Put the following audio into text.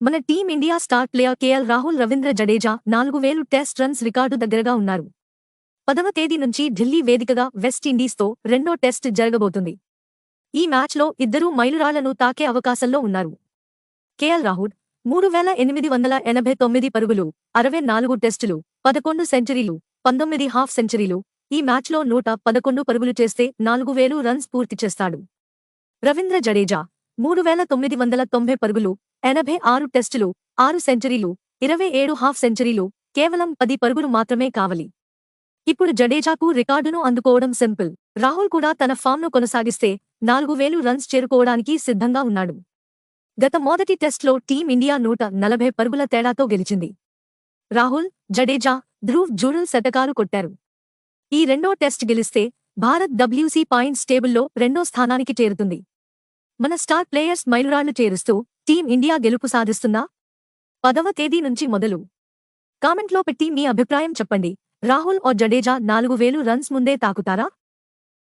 మన team India star player KL Rahul Ravindra Jadeja 4000 test runs record దగ్గరగా ఉన్నారు. 10వ తేదీ నుంచి ఢిల్లీ వేదికగా వెస్టిండీస్తో రెండో టెస్ట్ జరగబోతుంది. ఈ మ్యాచ్లో ఇద్దరూ మైలురాళ్లను తాకే అవకాశంలో ఉన్నారు. కేఎల్ రాహుల్ 3889 పరుగులు, 64 టెస్టులు, 11 సెంచరీలు, 19 హాఫ్ సెంచరీలు. ఈ మ్యాచ్లో 111 పరుగులు చేస్తే 4000 రన్స్ పూర్తి చేస్తాడు. రవీంద్ర జడేజా 3990 పరుగులు, 86 టెస్టులు, 6 సెంచరీలు, 27 హాఫ్ సెంచరీలు, కేవలం 10 పరుగులు మాత్రమే కావాలి. ఇప్పుడు జడేజాకు రికార్డును అందుకోవడం సింపుల్. రాహుల్ కూడా తన ఫామ్ను కొనసాగిస్తే 4000 రన్స్ చేరుకోవడానికి సిద్ధంగా ఉన్నాడు. గత మొదటి టెస్ట్లో టీమిండియా 140 పరుగుల తేడాతో గెలిచింది. రాహుల్, జడేజా, ధ్రువ్ జురెల్ శతకాలు కొట్టారు. ఈ రెండో టెస్ట్ గెలిస్తే భారత్ WC పాయింట్స్ టేబుల్లో రెండో స్థానానికి చేరుతుంది. మన స్టార్ ప్లేయర్స్ మైలురాళ్లు చేరుస్తూ టీమిండియా గెలుపు సాధిస్తుందా? 10వ తేదీ నుంచి మొదలు. కామెంట్లో పెట్టి మీ అభిప్రాయం చెప్పండి. రాహుల్ ఓ జడేజా 4000 రన్స్ ముందే తాకుతారా?